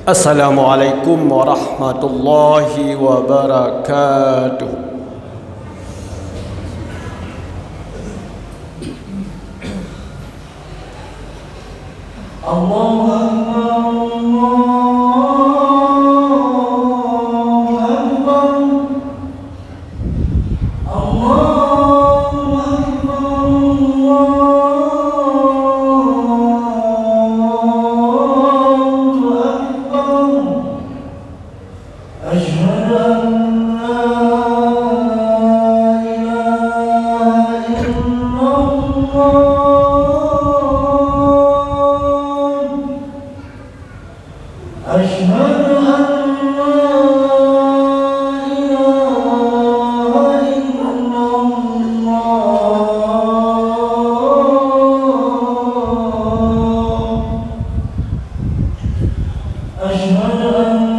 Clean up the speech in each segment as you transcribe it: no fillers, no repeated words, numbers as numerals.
Assalamualaikum warahmatullahi wabarakatuh. Allahu Akbar, Allahu Akbar. أشهد أن لا إله إلا الله أشهد أن لا إله إلا الله أشهد أن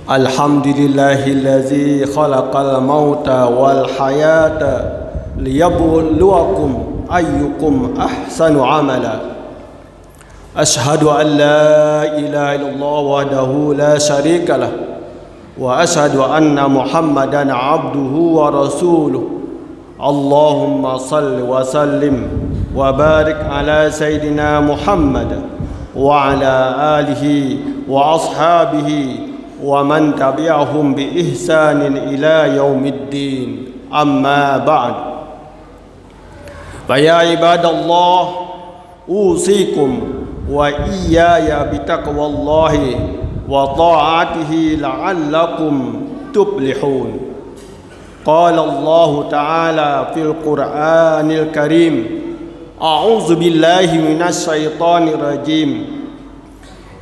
Alhamdulillahillazi khalaqal mauta wal hayata liyabluwakum ayyukum ahsanu amala. Ashhadu an la ilaha illallah wahdahu la syarika lah wa ashhadu anna Muhammadan abduhu wa rasuluh. Allahumma salli wa sallim wa barik ala sayyidina Muhammad wa ala alihi wa ashabihi wa man tabi'ahum bi ihsanin ila yaumiddin. Amma ba'd. Fa ya ibadallah, usikum wa iyaya bitaqwallahi wa ta'atihi la'allakum tuflihun. Qala Allah ta'ala fil Qur'anil Karim, a'udzu billahi minasy syaithanir rajim.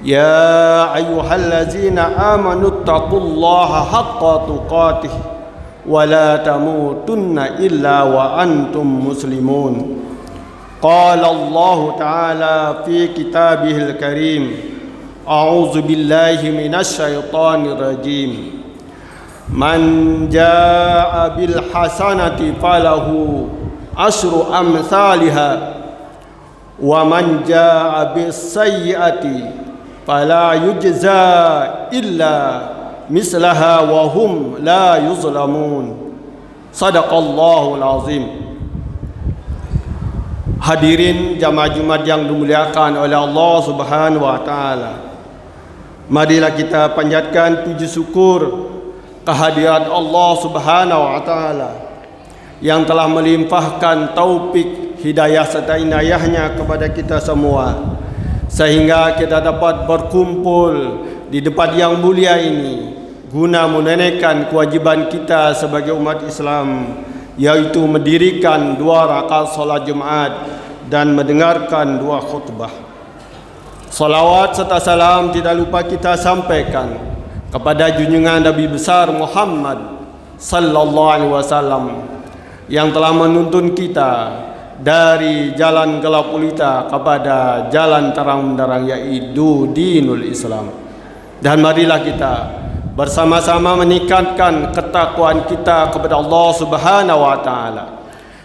Ya ayyuhallazina amanu taqullaha haqqa tuqatih wa la tamutunna illa wa antum muslimun. Qala Allah ta'ala fi kitabihil karim, a'udzu billahi minasy syaithanir rajim. Man jaa'a bil hasanati falahu asyru amsalha wa man jaa'a bis sayyi'ati fala yujza illa mislaha wa hum la yuzlamun. Sadaqallahul azim. Hadirin jamaah Jumat yang dimuliakan oleh Allah Subhanahu wa taala. Marilah kita panjatkan puji syukur kehadirat Allah Subhanahu wa taala yang telah melimpahkan taufik, hidayah serta inayahnya kepada kita semua, sehingga kita dapat berkumpul di tempat yang mulia ini guna menunaikan kewajiban kita sebagai umat Islam, yaitu mendirikan 2 rakaat salat Jumat dan mendengarkan 2 khutbah. Salawat serta salam tidak lupa kita sampaikan kepada junjungan Nabi besar Muhammad sallallahu alaihi wasallam yang telah menuntun kita dari jalan gelap gulita kepada jalan terang benderang, yaitu dinul Islam. Dan marilah kita bersama-sama meningkatkan ketakwaan kita kepada Allah Subhanahu wa taala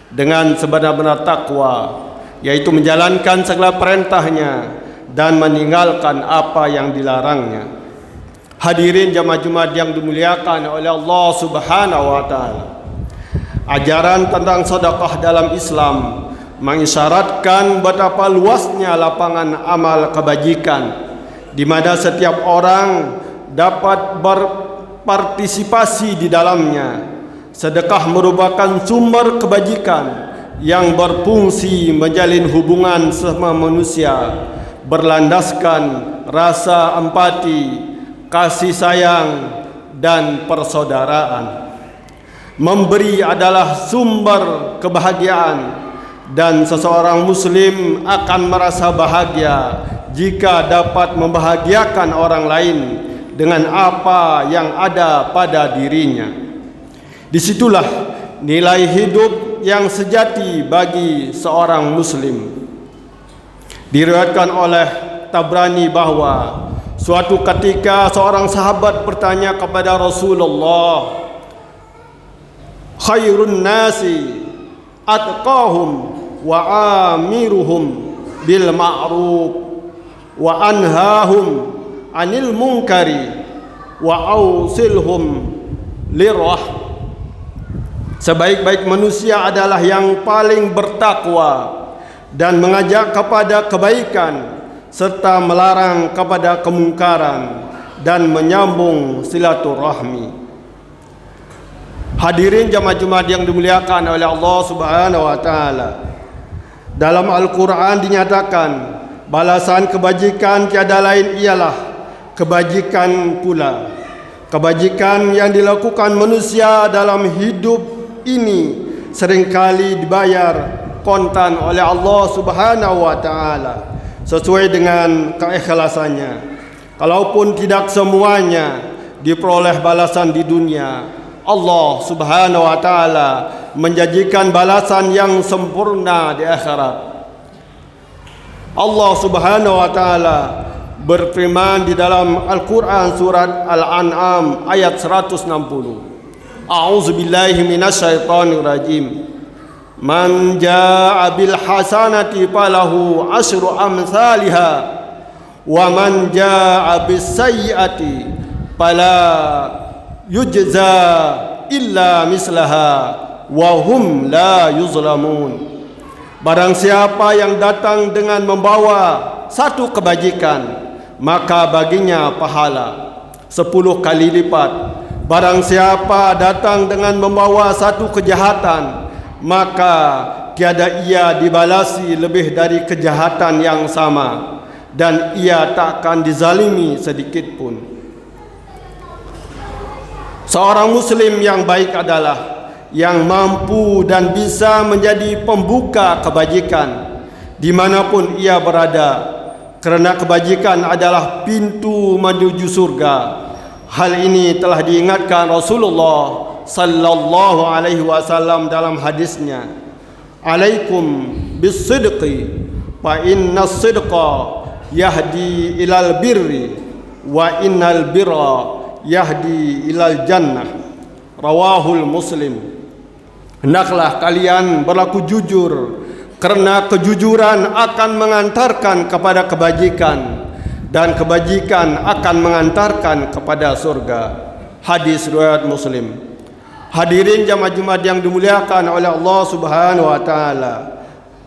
dengan sebenar-benar takwa, yaitu menjalankan segala perintahnya dan meninggalkan apa yang dilarangnya. Hadirin jamaah Jumat yang dimuliakan oleh Allah Subhanahu wa taala. Ajaran tentang sedekah dalam Islam mengisyaratkan betapa luasnya lapangan amal kebajikan di mana setiap orang dapat berpartisipasi di dalamnya. Sedekah merupakan sumber kebajikan yang berfungsi menjalin hubungan sesama manusia berlandaskan rasa empati, kasih sayang dan persaudaraan. Memberi adalah sumber kebahagiaan dan seseorang muslim akan merasa bahagia jika dapat membahagiakan orang lain dengan apa yang ada pada dirinya. Disitulah nilai hidup yang sejati bagi seorang muslim. Diriwayatkan oleh Tabrani bahwa suatu ketika seorang sahabat bertanya kepada Rasulullah, khairun nasi atqahum wa amiruhum bil ma'ruf wa anhahum anil munkari wa ausilhum lirrah. Sebaik-baik manusia adalah yang paling bertakwa dan mengajak kepada kebaikan serta melarang kepada kemungkaran dan menyambung silaturahmi. Hadirin jamaah Jumat yang dimuliakan oleh Allah Subhanahu wa taala. Dalam Al-Qur'an dinyatakan balasan kebajikan tiada lain ialah kebajikan pula. Kebajikan yang dilakukan manusia dalam hidup ini seringkali dibayar kontan oleh Allah Subhanahu wa taala sesuai dengan keikhlasannya. Kalaupun tidak semuanya diperoleh balasan di dunia, Allah Subhanahu wa taala menjanjikan balasan yang sempurna di akhirat. Allah Subhanahu wa taala berfirman di dalam Al-Qur'an surat Al-An'am ayat 160. A'udzubillahi minasyaitonir rajim. Man jaa'a bil hasanati falahu asyru amsalha wa man jaa'a bis sayyi'ati fala yujza illa mislaha wa hum la yuzlamun. Barang siapa yang datang dengan membawa satu kebajikan, maka baginya pahala 10 kali lipat. Barang siapa datang dengan membawa satu kejahatan, maka tiada ia dibalasi lebih dari kejahatan yang sama, dan ia takkan dizalimi sedikit pun. Seorang muslim yang baik adalah yang mampu dan bisa menjadi pembuka kebajikan dimanapun ia berada, kerana kebajikan adalah pintu menuju surga. Hal ini telah diingatkan Rasulullah sallallahu alaihi wasallam dalam hadisnya, alaikum bis-sidqi fa inna as-sidqa yahdi ilal birri wa innal birra yahdi ilal jannah. Rawahul Muslim. Hendaklah kalian berlaku jujur, kerana kejujuran akan mengantarkan kepada kebajikan dan kebajikan akan mengantarkan kepada surga. Hadis riwayat Muslim. Hadirin jamaah Jumat yang dimuliakan oleh Allah Subhanahu wa taala.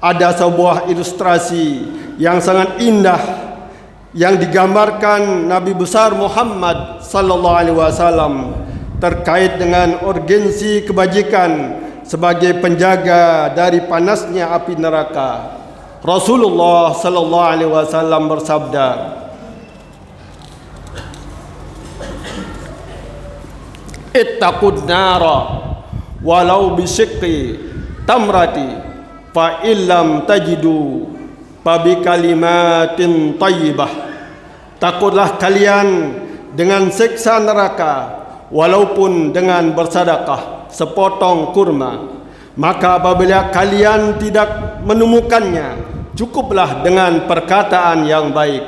Ada sebuah ilustrasi yang sangat indah yang digambarkan Nabi besar Muhammad sallallahu alaihi wasallam terkait dengan urgensi kebajikan sebagai penjaga dari panasnya api neraka. Rasulullah sallallahu alaihi wasallam bersabda, "Ittaqun nara walau bisyqqi tamrati fa illam tajidu fa bi kalimatin thayyibah." Takutlah kalian dengan siksa neraka walaupun dengan bersedekah sepotong kurma. Maka apabila kalian tidak menemukannya, cukuplah dengan perkataan yang baik.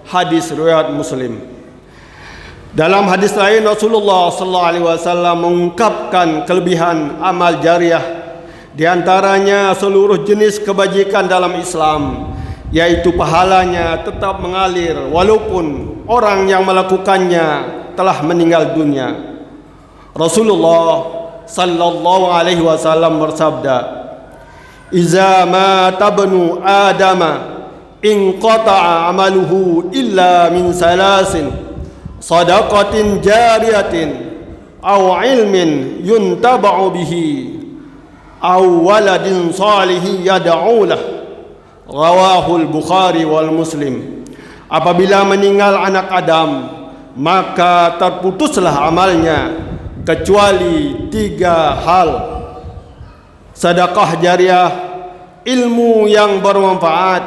Hadis riwayat Muslim. Dalam hadis lain, Rasulullah sallallahu alaihi wasallam mengungkapkan kelebihan amal jariah, di antaranya seluruh jenis kebajikan dalam Islam, yaitu pahalanya tetap mengalir walaupun orang yang melakukannya telah meninggal dunia. Rasulullah sallallahu alaihi wasallam bersabda, "Iza mata ibnu Adama inqata'a amaluhu illa min salasin, sadaqatin jariyatin aw ilmin yuntaba'u bihi aw waladin salihin yad'u lah." Rawahul Bukhari wal Muslim. Apabila meninggal anak Adam, maka terputuslah amalnya kecuali 3 hal: sedekah jariah, ilmu yang bermanfaat,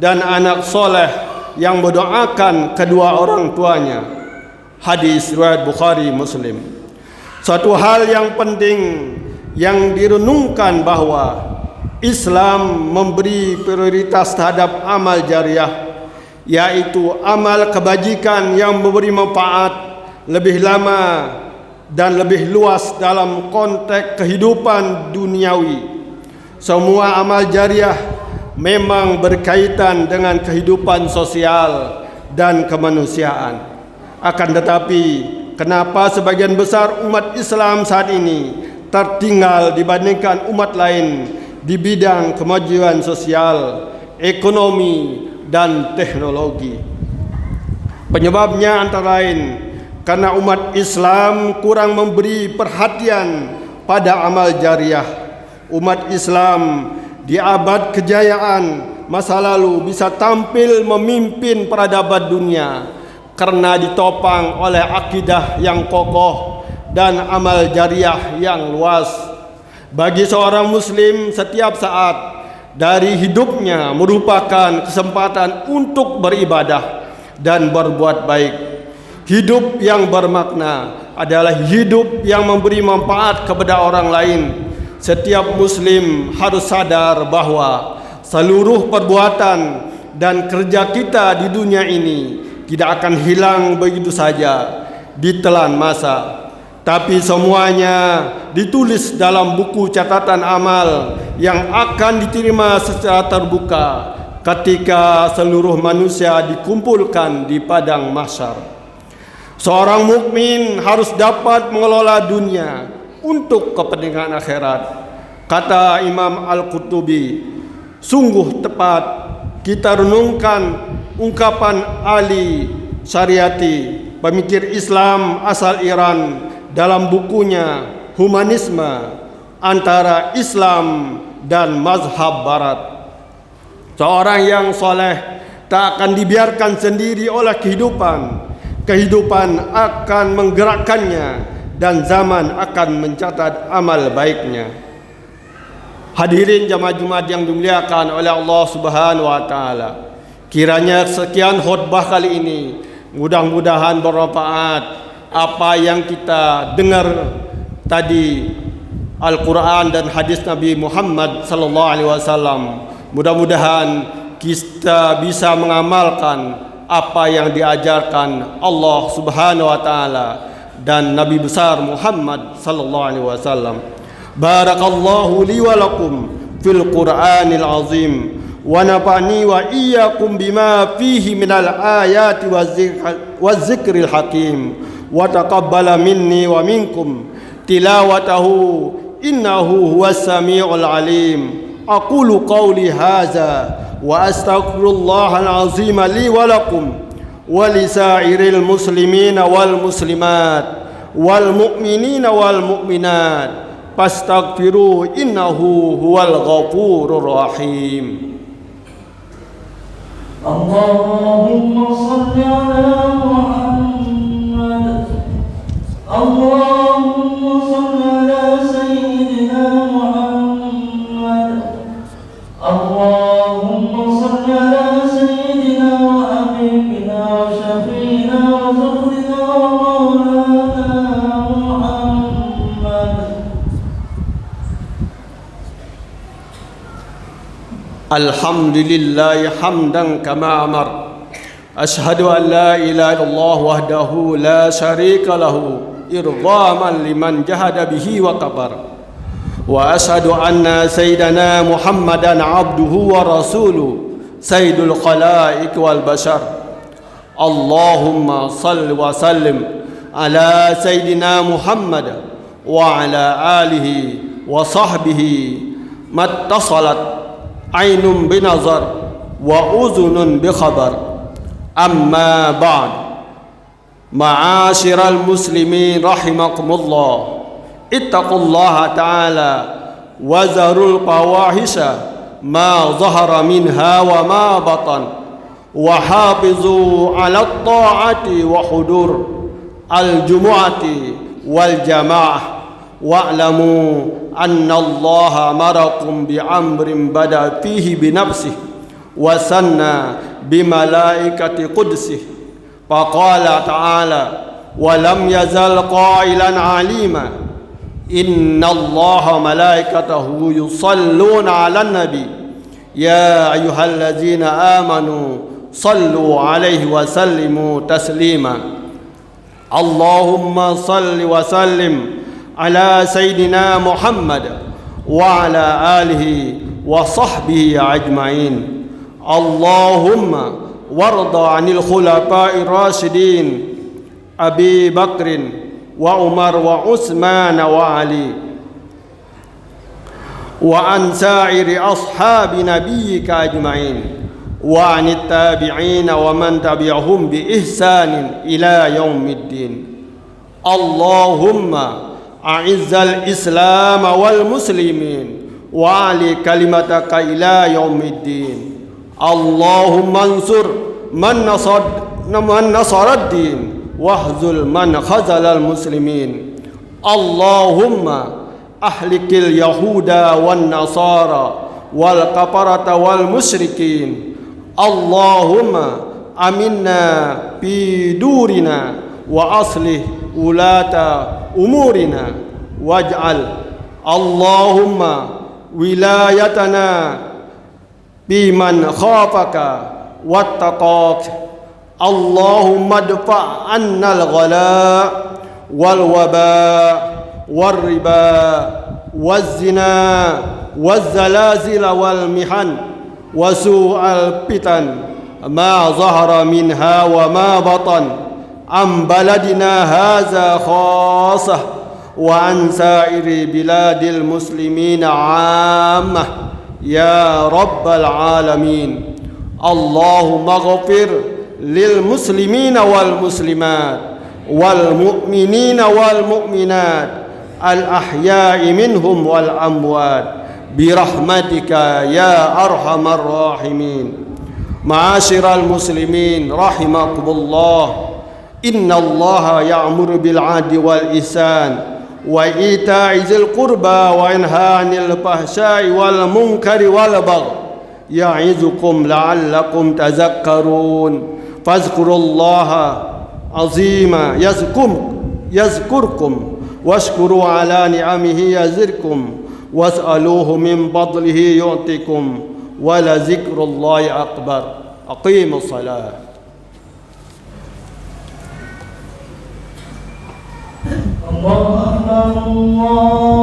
dan anak soleh yang mendoakan kedua orang tuanya. Hadis riwayat Bukhari Muslim. Satu hal yang penting yang direnungkan bahwa Islam memberi prioritas terhadap amal jariah, yaitu amal kebajikan yang memberi manfaat lebih lama dan lebih luas dalam konteks kehidupan duniawi. Semua amal jariah memang berkaitan dengan kehidupan sosial dan kemanusiaan. Akan tetapi, kenapa sebagian besar umat Islam saat ini tertinggal dibandingkan umat lain di bidang kemajuan sosial, ekonomi, dan teknologi? Penyebabnya antara lain karena umat Islam kurang memberi perhatian pada amal jariah. Umat Islam di abad kejayaan masa lalu bisa tampil memimpin peradaban dunia karena ditopang oleh akidah yang kokoh dan amal jariah yang luas. Bagi seorang Muslim, setiap saat dari hidupnya merupakan kesempatan untuk beribadah dan berbuat baik. Hidup yang bermakna adalah hidup yang memberi manfaat kepada orang lain. Setiap Muslim harus sadar bahwa seluruh perbuatan dan kerja kita di dunia ini tidak akan hilang begitu saja ditelan masa, tapi semuanya ditulis dalam buku catatan amal yang akan diterima secara terbuka ketika seluruh manusia dikumpulkan di padang mahsyar. Seorang mukmin harus dapat mengelola dunia untuk kepentingan akhirat. Kata Imam Al-Qurtubi, sungguh tepat kita renungkan ungkapan Ali Syariati, pemikir Islam asal Iran, dalam bukunya Humanisme Antara Islam dan Mazhab Barat. Seorang yang soleh tak akan dibiarkan sendiri oleh kehidupan. Kehidupan akan menggerakkannya dan zaman akan mencatat amal baiknya. Hadirin jamaah Jumat yang dimuliakan oleh Allah Subhanahu wa taala, kiranya sekian khutbah kali ini mudah-mudahan bermanfaat. Apa yang kita dengar tadi, Al-Quran dan hadis Nabi Muhammad sallallahu alaihi wasallam, mudah-mudahan kita bisa mengamalkan apa yang diajarkan Allah Subhanahu wa taala dan Nabi besar Muhammad sallallahu alaihi wasallam. Barakallahu li wa lakum fil Qur'anil azim wa nafa'ni wa iyyakum bima fihi minal ayati wa zikril hakim wa taqabbala minni wa minkum tilawatahu innahu huwas samiul alim. Aqulu qawli hadza wa astaghfirullahal azim li wa lakum ولسائر المسلمين والمسلمات والمؤمنين والمؤمنات فاستغفروه إنه هو الغفور الرحيم. اللهم صل على محمد. اللهم صل على سيدنا محمد. اللهم صل على سيدنا وحبيبنا وشفينا وزهرنا ومولانا محمد. الحمد لله حمدا كما أمر. أشهد أن لا إله إلا الله وحده لا شريك له إرغاما لمن جهد به وكبر. وأشهد أن سيدنا محمدا عبده ورسوله سيد الخلائق والبشر. اللهم صل وسلم على سيدنا محمد وعلى آله وصحبه ما اتصلت عين بنظر وأذن بخبر. أما بعد، معاشر المسلمين رحمكم الله، اتقوا الله تعالى وذروا الفواحش ما ظهر منها وما بطن، وحافظوا على الطاعة وحضور الجمعة والجماعة، واعلموا أن الله أمركم بأمر بدأ فيه بنفسه وثنى بملائكة قدسه، فقال تعالى: ولم يزل قائلا عليما إن الله ملائكته يصلون على النبي يا أيها الذين آمنوا صلوا عليه وسلموا تسليما. اللهم صل وسلم على سيدنا محمد وعلى آله وصحبه أجمعين. اللهم وارض عن الخلفاء الراشدين أبي بكر وعمر وعثمان وعلي، وعن سائر أصحاب نبيك أجمعين، وعن التابعين ومن تبعهم بإحسان إلى يوم الدين. اللهم أعز الإسلام والمسلمين وأعلِ كلمتك إلى يوم الدين. اللهم انصر من نصر الدين واخذل من خذل المسلمين. اللهم أهلك اليهود والنصارى والكفرة والمشركين. اللهم آمنا في دورنا وأصلح ولاة أمورنا، واجعل اللهم ولايتنا بمن خافك واتقاك. اللهم ادفع عنا الغلاء والوباء والربا والزنا والزلازل والمحن وسوء الفتن ما ظهر منها وما بطن عن بلدنا هذا خاصة وعن سائر بلاد المسلمين عامة يا رب العالمين. اللهم اغفر للمسلمين والمسلمات والمؤمنين والمؤمنات الأحياء منهم والأموات برحمتك يا أرحم الراحمين. معاشر المسلمين رحمكم الله، إن الله يأمر بالعدل والإحسان وإيتاء ذي القربى وينهى عن الفحشاء والمنكر والبغي يعظكم لعلكم تذكرون. فاذكروا الله عظيما يذكركم واشكروا على نعمه يزدكم واسألوه من فضله يعطكم ولذكر الله أكبر. أقيموا الصلاة. الله أكبر. الله